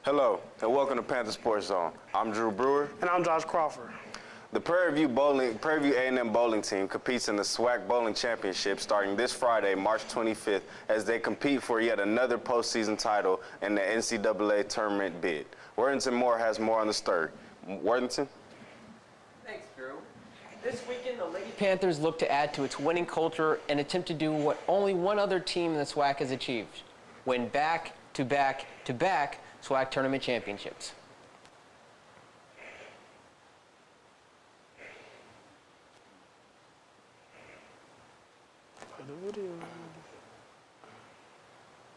Hello, and welcome to Panther Sports Zone. I'm Drew Brewer. And I'm Josh Crawford. The Prairie View A&M bowling team competes in the SWAC Bowling Championship starting this Friday, March 25th, as they compete for yet another postseason title in the NCAA tournament bid. Worthington Moore has more on the story. Worthington? Thanks, Drew. This weekend, the Lady Panthers look to add to its winning culture and attempt to do what only one other team in the SWAC has achieved: win back-to-back-to-back SWAC tournament championships.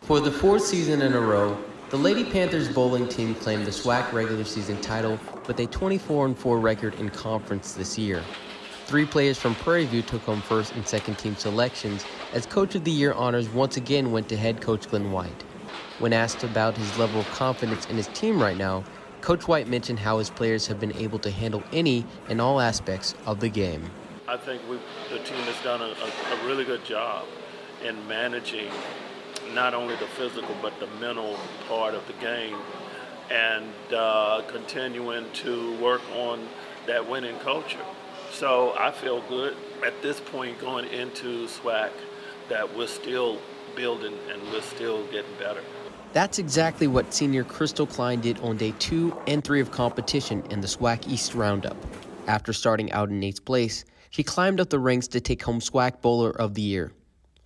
For the fourth season in a row, the Lady Panthers bowling team claimed the SWAC regular season title with a 24-4 record in conference this year. 3 players from Prairie View took home first and second team selections, as Coach of the Year honors once again went to head coach Glenn White. When asked about his level of confidence in his team right now, Coach White mentioned how his players have been able to handle any and all aspects of the game. I think the team has done a really good job in managing not only the physical but the mental part of the game, and continuing to work on that winning culture. So I feel good at this point going into SWAC that we're still building and we're still getting better. That's exactly what senior Crystal Klein did on day 2 and 3 of competition in the SWAC East Roundup. After starting out in 8th place, she climbed up the ranks to take home SWAC Bowler of the Year.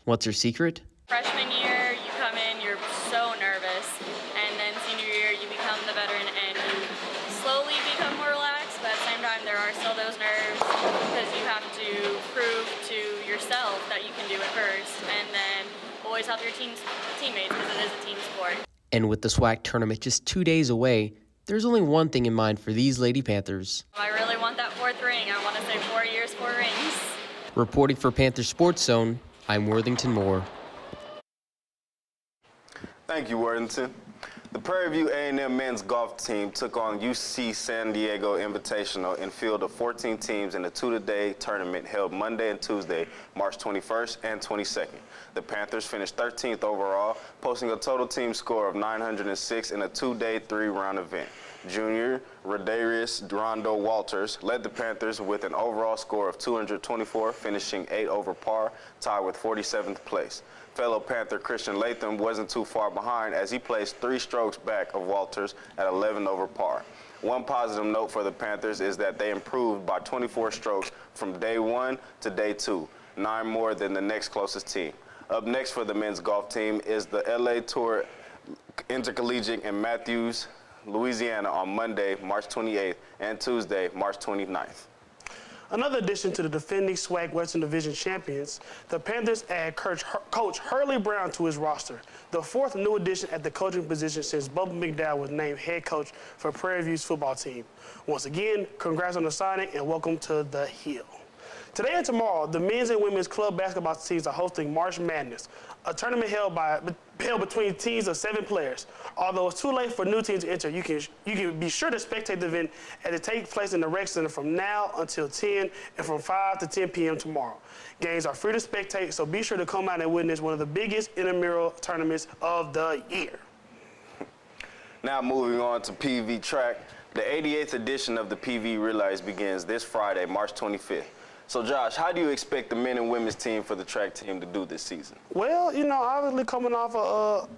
What's her secret? Freshman year, you come in, you're so nervous, and then senior year, you become the veteran and you slowly become more relaxed, but at the same time, there are still those nerves because you have to prove to yourself that you can do it first, and then always help your teammates because it is a team sport. And with the SWAC tournament just 2 days away, there's only one thing in mind for these Lady Panthers. I really want that 4th ring. I want to say 4 years, 4 rings. Reporting for Panther Sports Zone, I'm Worthington Moore. Thank you, Worthington. The Prairie View A&M men's golf team took on UC San Diego Invitational in field of 14 teams in a 2-day tournament held Monday and Tuesday, March 21st and 22nd. The Panthers finished 13th overall, posting a total team score of 906 in a 2-day, 3-round event. Junior Rodarius Rondo Walters led the Panthers with an overall score of 224, finishing 8 over par, tied with 47th place. Fellow Panther Christian Latham wasn't too far behind as he placed 3 strokes back of Walters at 11 over par. One positive note for the Panthers is that they improved by 24 strokes from day 1 to day 2, 9 more than the next closest team. Up next for the men's golf team is the LA Tour Intercollegiate in Matthews, Louisiana on Monday, March 28th and Tuesday, March 29th. Another addition to the defending SWAC Western Division champions, the Panthers add Coach Hurley Brown to his roster, the 4th new addition at the coaching position since Bubba McDowell was named head coach for Prairie View's football team. Once again, congrats on the signing and welcome to the Hill. Today and tomorrow, the men's and women's club basketball teams are hosting March Madness, a tournament held between teams of 7 players. Although it's too late for new teams to enter, you can be sure to spectate the event as it takes place in the rec center from now until 10 and from 5 to 10 p.m. tomorrow. Games are free to spectate, so be sure to come out and witness one of the biggest intramural tournaments of the year. Now moving on to PV track, the 88th edition of the PV Relays begins this Friday, March 25th. So, Josh, how do you expect the men and women's team for the track team to do this season? Well, obviously coming off a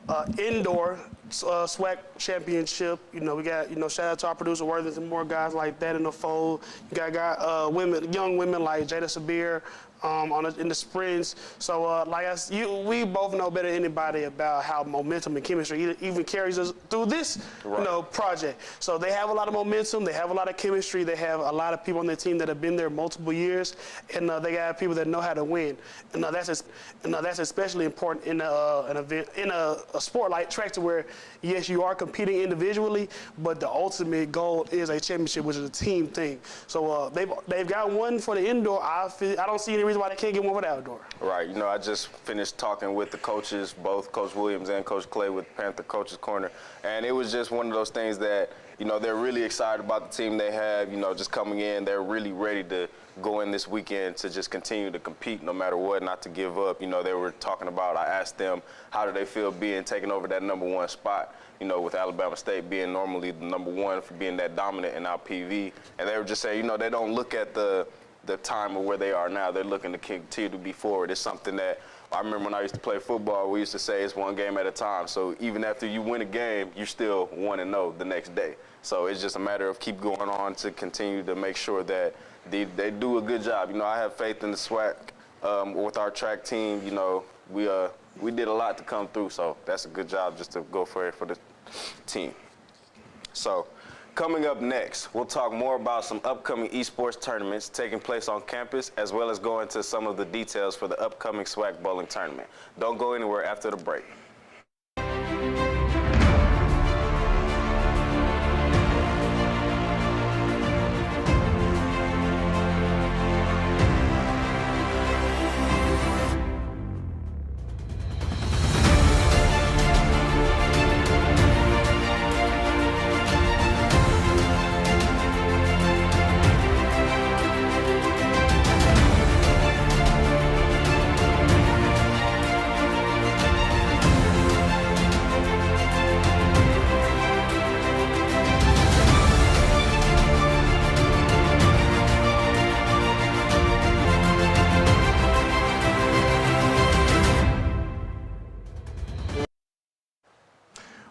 indoor SWAC championship, we got, shout out to our producer Worthington, more guys like that in the fold. You got young women like Jada Sabir in the sprints. So, we both know better than anybody about how momentum and chemistry even carries us through this, project. So they have a lot of momentum, they have a lot of chemistry, they have a lot of people on their team that have been there multiple years, and they got people that know how to win. And that's especially important in an event, in a sport like track, to where yes, you are competing individually, but the ultimate goal is a championship, which is a team thing. So they've got one for the indoor. I don't see any reason why they can't get one for the outdoor. Right. I just finished talking with the coaches, both Coach Williams and Coach Clay with Panther Coaches Corner, and it was just one of those things that you know, they're really excited about the team they have, you know, just coming in. They're really ready to go in this weekend to just continue to compete no matter what, not to give up. You know, they were talking about, I asked them, how do they feel taking over that #1 spot, you know, with Alabama State being normally the #1 for being that dominant in our PV. And they were just saying, you know, they don't look at the time of where they are now. They're looking to continue to be forward. It's something that I remember when I used to play football, we used to say it's one game at a time. So even after you win a game, you're still 1-0 the next day. So it's just a matter of keep going on to continue to make sure that they do a good job. You know, I have faith in the SWAC with our track team. You know, we did a lot to come through, so that's a good job just to go for it for the team. So coming up next, we'll talk more about some upcoming esports tournaments taking place on campus, as well as go into some of the details for the upcoming SWAC bowling tournament. Don't go anywhere after the break.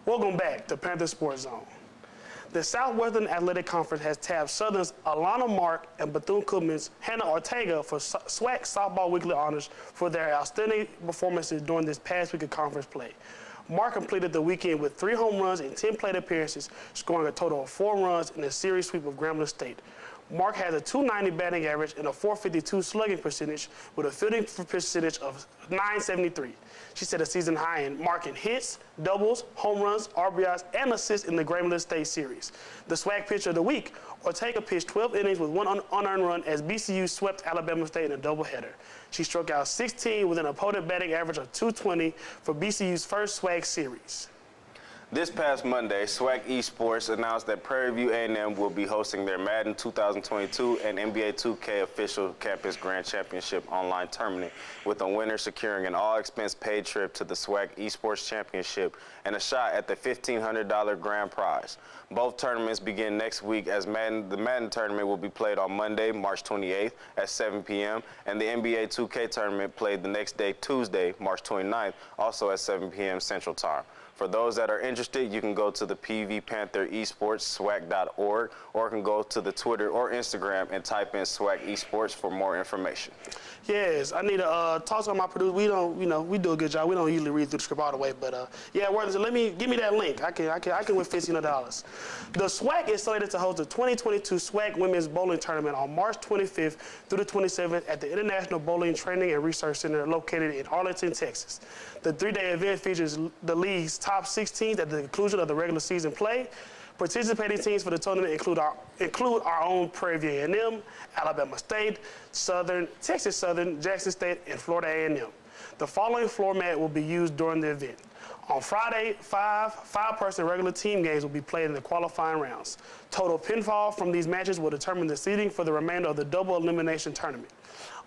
Welcome back to Panther Sports Zone. The Southwestern Athletic Conference has tabbed Southern's Alana Mark and Bethune-Cookman's Hannah Ortega for SWAC Softball Weekly Honors for their outstanding performances during this past week of conference play. Mark completed the weekend with 3 home runs and 10 plate appearances, scoring a total of 4 runs in a series sweep of Grambling State. Mark has a .290 batting average and a .452 slugging percentage with a fielding percentage of .973. She set a season high in marking hits, doubles, home runs, RBIs, and assists in the Grambling State Series. The SWAC pitcher of the week, Ortega pitched 12 innings with 1 unearned run as BCU swept Alabama State in a doubleheader. She struck out 16 with an opponent batting average of .220 for BCU's first SWAC series. This past Monday, SWAC Esports announced that Prairie View A&M will be hosting their Madden 2022 and NBA 2K official campus grand championship online tournament, with the winner securing an all-expense-paid trip to the SWAC Esports Championship and a shot at the $1,500 grand prize. Both tournaments begin next week, as the Madden tournament will be played on Monday, March 28th at 7 p.m., and the NBA 2K tournament played the next day, Tuesday, March 29th, also at 7 p.m. Central Time. For those that are interested, you can go to the PV Panther Esports, SWAC.org, or can go to the Twitter or Instagram and type in SWAC Esports for more information. Yes, I need to talk to my producer. We don't, you know, we do a good job. We don't usually read through the script all the way, but yeah, Worthington, give me that link. I can win $1,500. The SWAC is slated to host the 2022 SWAC Women's Bowling Tournament on March 25th through the 27th at the International Bowling Training and Research Center located in Arlington, Texas. The 3-day event features the league's top 6 teams at the conclusion of the regular season play. Participating teams for the tournament include our own Prairie View A&M, Alabama State, Southern, Texas Southern, Jackson State, and Florida A&M. The following format will be used during the event. On Friday, 5-person regular team games will be played in the qualifying rounds. Total pinfall from these matches will determine the seeding for the remainder of the double elimination tournament.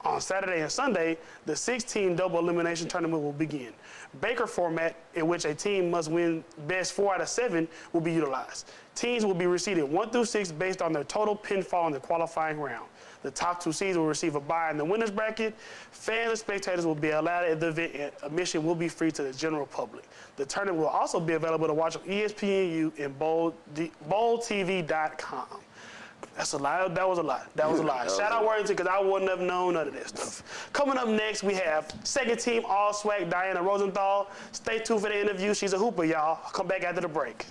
On Saturday and Sunday, the 6-team double elimination tournament will begin. Baker format, in which a team must win best 4 out of 7, will be utilized. Teams will be reseeded 1 through 6 based on their total pinfall in the qualifying round. The top 2 seeds will receive a bye in the winner's bracket. Fans and spectators will be allowed at the event, and admission will be free to the general public. The tournament will also be available to watch on ESPNU and BowlTV.com. That's a lie. That was a lie. Shout out Worthington, because I wouldn't have known none of that stuff. Coming up next, we have second team All-SWAC Diana Rosenthal. Stay tuned for the interview. She's a hooper, y'all. I'll come back after the break.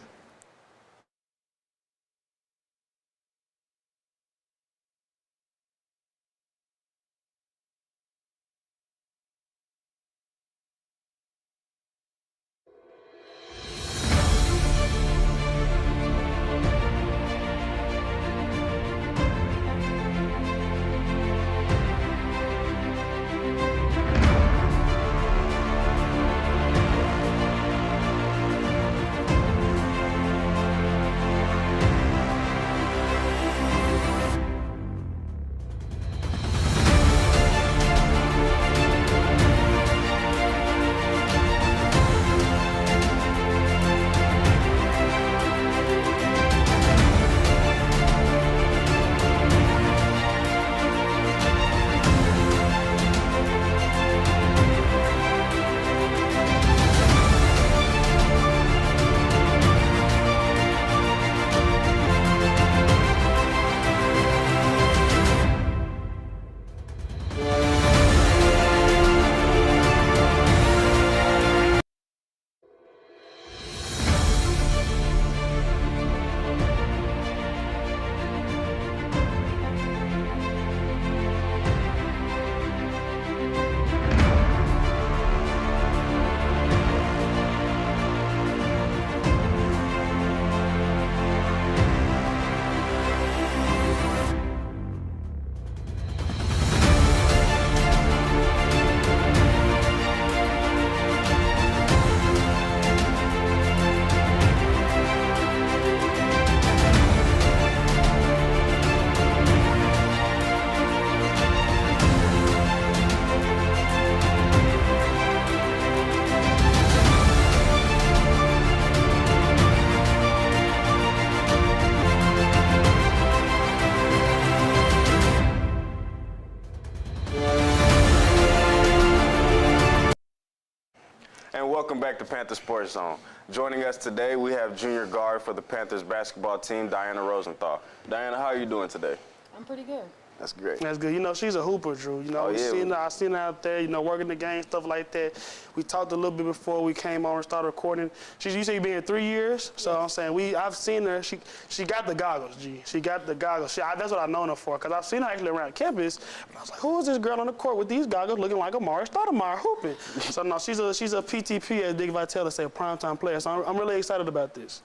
welcome back to Panther Sports Zone. Joining us today, we have junior guard for the Panthers basketball team, Diana Rosenthal. Diana, how are you doing today? I'm pretty good. That's great. That's good. You know, she's a hooper, Drew. You know, I seen her out there, you know, working the game, stuff like that. We talked a little bit before we came on and started recording. You say you've been here 3 years, so I'm saying I've seen her. She got the goggles, G. She got the goggles. That's what I've known her for, because I've seen her actually around campus. But I was like, who is this girl on the court with these goggles looking like Amari Stoudemire hooping? So no, she's a PTP, as Dick Vitale say, a primetime player. So I'm really excited about this.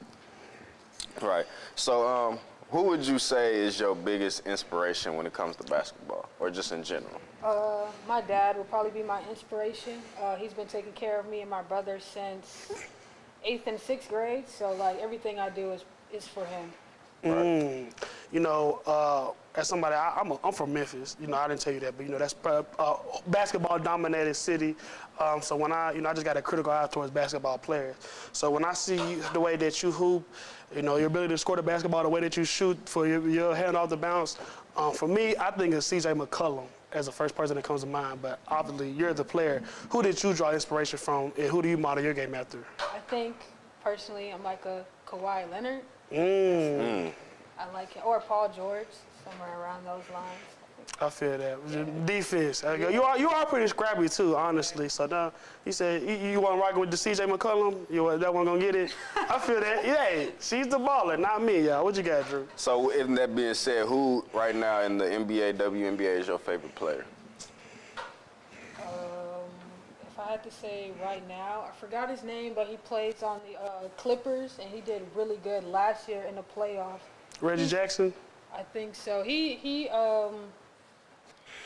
Right. So, who would you say is your biggest inspiration when it comes to basketball, or just in general? My dad would probably be my inspiration. He's been taking care of me and my brother since 8th and 6th grade, so like everything I do is for him. Right. You know, as somebody, I'm from Memphis. You know, I didn't tell you that, but you know, that's basketball-dominated city. So when I just got a critical eye towards basketball players. So when I see the way that you hoop, you know, your ability to score the basketball, the way that you shoot for your hand off the bounce, for me, I think it's C.J. McCollum as the first person that comes to mind. But obviously, you're the player. Who did you draw inspiration from, and who do you model your game after? I think, personally, I'm like a Kawhi Leonard. I like it. Or Paul George, somewhere around those lines. I feel that. Yeah. Defense. You are pretty scrappy too, honestly. So now you said you want to rock with the C.J. McCollum. That one gonna get it. I feel that. Yeah, she's the baller, not me, y'all. What you got, Drew? So, with that being said, who right now in the NBA, WNBA is your favorite player? If I had to say right now, I forgot his name, but he plays on the Clippers, and he did really good last year in the playoffs. Reggie Jackson? I think so. He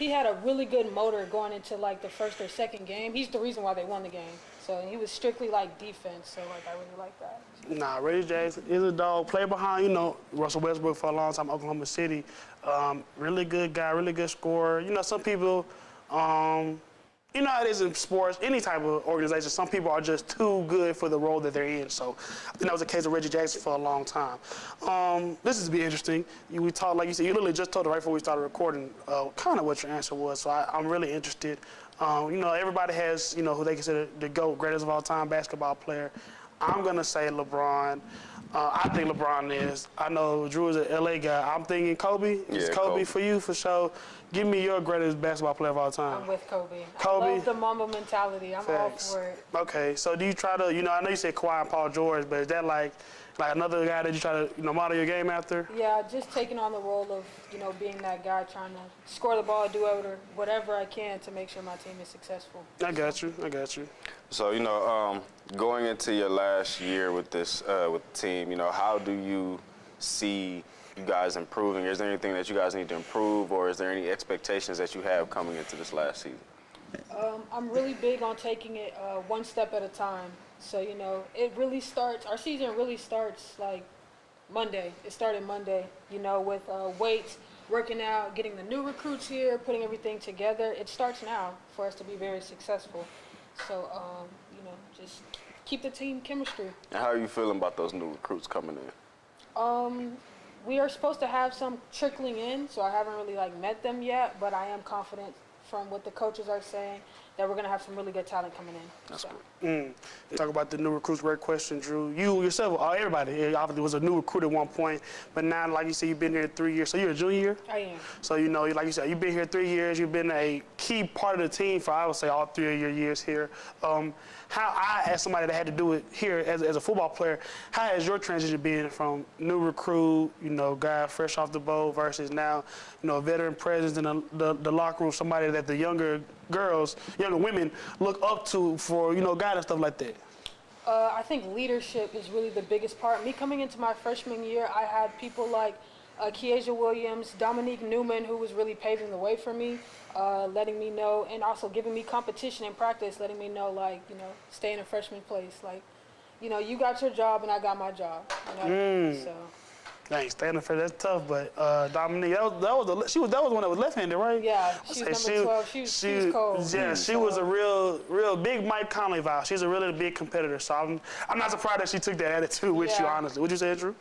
had a really good motor going into like the first or second game. He's the reason why they won the game. So he was strictly like defense. So like I really like that. Nah, Reggie Jackson is a dog. Play behind, you know, Russell Westbrook for a long time, Oklahoma City. Really good guy, really good scorer. You know, some people, you know how it is in sports, any type of organization, some people are just too good for the role that they're in. So I think that was the case of Reggie Jackson for a long time. This is be interesting. We talked, like you said, you literally just told it right before we started recording kind of what your answer was. So I'm really interested. You know, everybody has, you know, who they consider the GOAT, greatest of all time basketball player. I'm going to say LeBron. I think LeBron is. I know Drew is an LA guy. I'm thinking Kobe. Is Kobe for you, for sure? Give me your greatest basketball player of all time. I'm with Kobe. Kobe? I love the Mamba mentality. I'm all for it. Okay, so do you try to, you know, I know you said Kawhi and Paul George, but is that like another guy that you try to, you know, model your game after? Yeah, just taking on the role of, you know, being that guy, trying to score the ball, do whatever I can to make sure my team is successful. I got you. So, you know, going into your last year with this with the team, you know, how do you see you guys improving? Is there anything that you guys need to improve, or is there any expectations that you have coming into this last season? I'm really big on taking it one step at a time. So, you know, our season really starts like Monday. It started Monday, you know, with weights, working out, getting the new recruits here, putting everything together. It starts now for us to be very successful. So, you know, just keep the team chemistry. And how are you feeling about those new recruits coming in? We are supposed to have some trickling in, so I haven't really like met them yet, but I am confident from what the coaches are saying that we're going to have some really good talent coming in. That's good. Talk about the new recruits, great question, Drew. You yourself, everybody obviously was a new recruit at one point, but now, like you said, you've been here 3 years. So you're a junior? I am. So, you know, like you said, you've been here 3 years. You've been a key part of the team for, I would say, all 3 of your years here. As somebody that had to do it here as a football player, how has your transition been from new recruit, you know, guy fresh off the boat versus now, you know, a veteran presence in the locker room, somebody that the younger women look up to for, you know, guidance, stuff like that? I think leadership is really the biggest part. Me coming into my freshman year, I had people like Kieja Williams, Dominique Newman, who was really paving the way for me, letting me know, and also giving me competition in practice, letting me know, like, you know, stay in a freshman place. Like, you know, you got your job and I got my job. You know? So. Thanks, standing for that's tough, but Dominique, that was the one that was left-handed, right? Yeah, she was number 12. She was cold. Yeah, she was a real big Mike Conley vibe. She's a really big competitor, so I'm not surprised that she took that attitude with you, honestly. Would you say, Drew?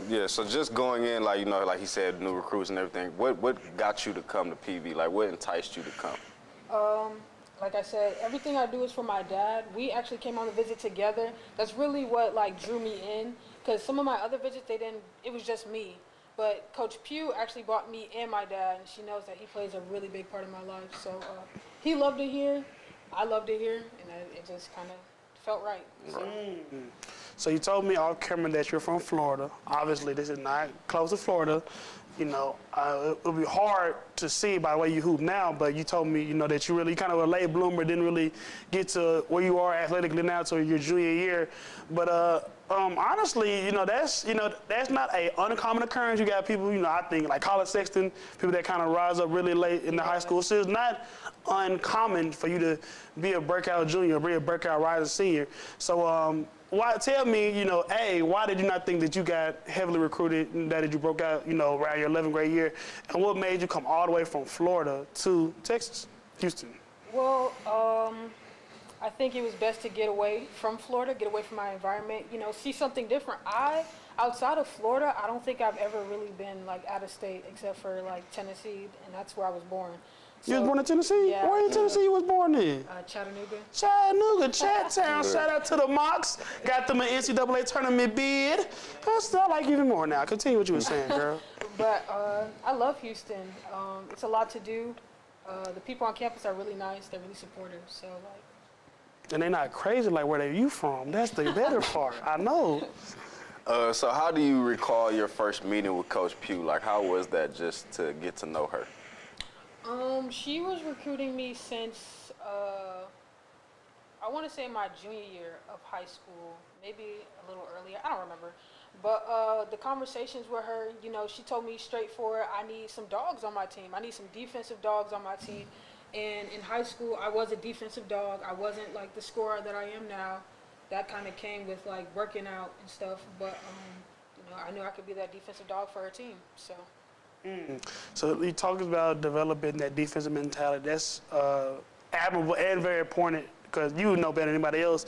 Yeah. So just going in, like, you know, like he said, new recruits and everything. What got you to come to PV? Like, what enticed you to come? like I said, everything I do is for my dad. We actually came on the visit together. That's really what like drew me in, because some of my other visits, it was just me. But Coach Pugh actually brought me and my dad, and she knows that he plays a really big part in my life. So he loved it here, I loved it here, and it just kind of felt right. So. So you told me off camera that you're from Florida. Obviously, this is not close to Florida. You know, it'll be hard to see by the way you hoop now, but you told me, you know, that you kind of a late bloomer, didn't really get to where you are athletically now till your junior year. But honestly, that's not a uncommon occurrence. You got people, I think like college sexton, people that kind of rise up really late in the high school. So it's not uncommon for you to be a breakout junior or be a breakout rising senior. So tell me, why did you not think that you got heavily recruited and that you broke out, around your 11th grade year? And what made you come all the way from Florida to Texas, Houston? Well, I think it was best to get away from Florida, get away from my environment, see something different. Outside of Florida, I don't think I've ever really been like out of state except for like Tennessee, and that's where I was born. You was born in Tennessee? Yeah. Where in Tennessee you was born in? Chattanooga. Chattanooga, Chat-Town. Shout out to the Mocs. Got them an NCAA tournament bid. I like you even more now. Continue what you were saying, girl. But I love Houston. It's a lot to do. The people on campus are really nice. They're really supportive. So and they're not crazy like where you from. That's the better part. I know. So how do you recall your first meeting with Coach Pugh? Like, how was that just to get to know her? She was recruiting me since, I want to say my junior year of high school, maybe a little earlier, I don't remember. But the conversations with her, she told me straightforward, I need some dogs on my team. I need some defensive dogs on my team. And in high school, I was a defensive dog. I wasn't like the scorer that I am now. That kind of came with like working out and stuff. But, I knew I could be that defensive dog for her team, so. So you talked about developing that defensive mentality. That's admirable and very important because you know better than anybody else.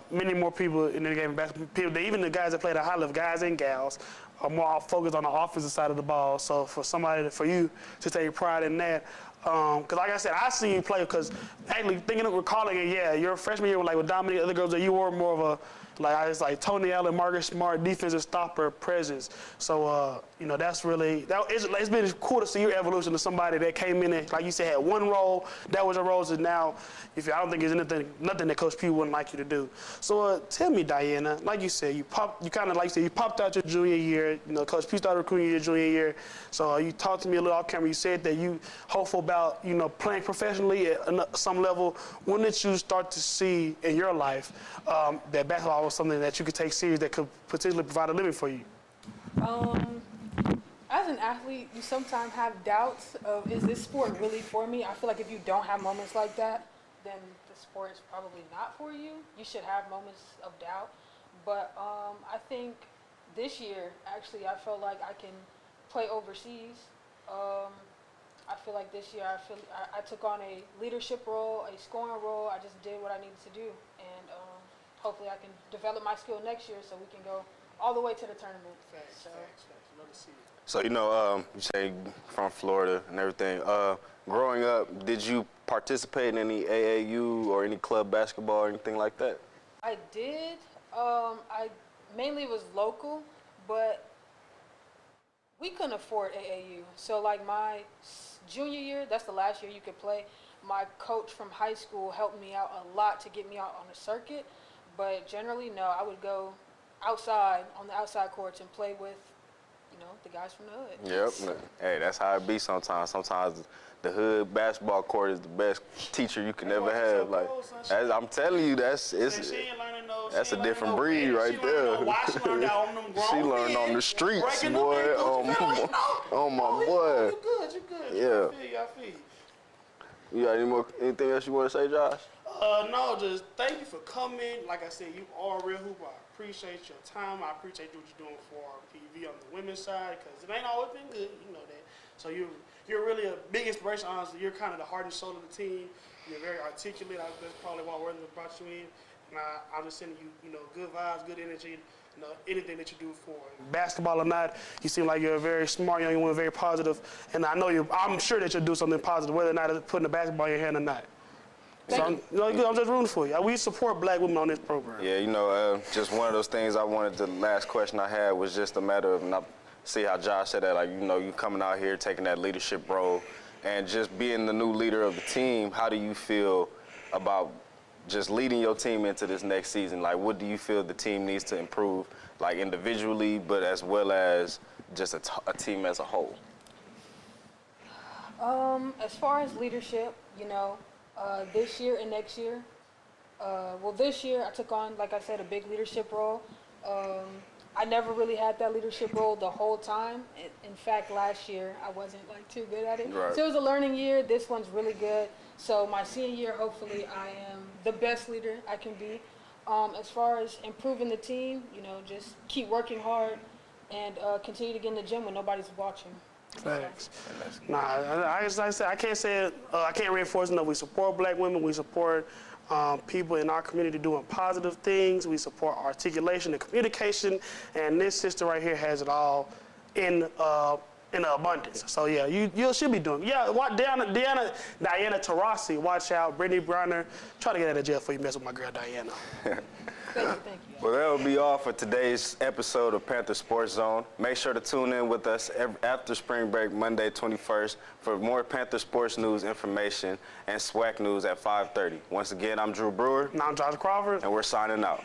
Many more people in the game of basketball, even the guys that play at a high level, guys and gals, are more focused on the offensive side of the ball. So for you to take pride in that, because like I said, I see you play because actually recalling it, your freshman year with Dominique, other girls, that you were more of a it's like Tony Allen, Margaret Smart, defensive stopper presence. So, it's been cool to see your evolution to somebody that came in and, like you said, had one role. That was your role. So now, I don't think there's nothing that Coach Pugh wouldn't like you to do. So, tell me, Diana, like you said, you popped out your junior year. Coach Pugh started recruiting you your junior year. So, you talked to me a little off camera. You said that you hopeful about, playing professionally at some level. When did you start to see in your life that basketball was something that you could take serious that could potentially provide a living for you? As an athlete, you sometimes have doubts of, is this sport really for me? I feel like if you don't have moments like that, then the sport is probably not for you. You should have moments of doubt. But I think this year, actually, I felt like I can play overseas. I feel like this year, I took on a leadership role, a scoring role. I just did what I needed to do. And hopefully I can develop my skill next year so we can go all the way to the tournament. Facts. Love to see it. So, you say from Florida and everything. Growing up, did you participate in any AAU or any club basketball or anything like that? I did. I mainly was local, but we couldn't afford AAU. So, like my junior year, that's the last year you could play, my coach from high school helped me out a lot to get me out on the circuit. But generally, no, I would go outside, on the outside courts and play with, the guys from the hood. Yep. So. Hey, that's how it be sometimes. Sometimes the hood basketball court is the best teacher you can ever have. I'm telling you, that's a different breed right there. She learned on the streets, boy. Oh my boy. You good. Yeah. I feel you. You got anything else you want to say, Josh? No, just thank you for coming. Like I said, you are a real hooper. I appreciate your time. I appreciate what you're doing for PV on the women's side because it ain't always been good. You know that. So you're really a big inspiration. Honestly, you're kind of the heart and soul of the team. You're very articulate. That's probably why Worthing brought you in. And I'm just sending you, good vibes, good energy. Anything that you do for basketball or not, you seem like you're a very smart young woman, very positive. And I'm sure that you'll do something positive, whether or not it's putting the basketball in your hand or not. So I'm just rooting for you. We support black women on this program. Yeah, just one of those things I wanted. The last question I had was just a matter of see how Josh said that, like, you coming out here taking that leadership role and just being the new leader of the team. How do you feel about just leading your team into this next season? Like, what do you feel the team needs to improve, like individually, but as well as just a team as a whole? As far as leadership, this year and next year, this year I took on, like I said, a big leadership role. I never really had that leadership role the whole time. In fact, last year I wasn't too good at it. Right. So it was a learning year. This one's really good. So my senior year, hopefully I am the best leader I can be. As far as improving the team, just keep working hard and continue to get in the gym when nobody's watching. Thanks. Like I said, I can't say it. I can't reinforce enough. We support black women. We support people in our community doing positive things. We support articulation and communication. And this sister right here has it all in abundance. So yeah, you should be doing. Yeah, Diana Taurasi, watch out. Brittany Browner, try to get out of jail before you mess with my girl Diana. Thank you. Well, that will be all for today's episode of Panther Sports Zone. Make sure to tune in with us after spring break, Monday 21st, for more Panther sports news, information, and SWAC news at 5:30. Once again, I'm Drew Brewer. And I'm Josh Crawford. And we're signing out.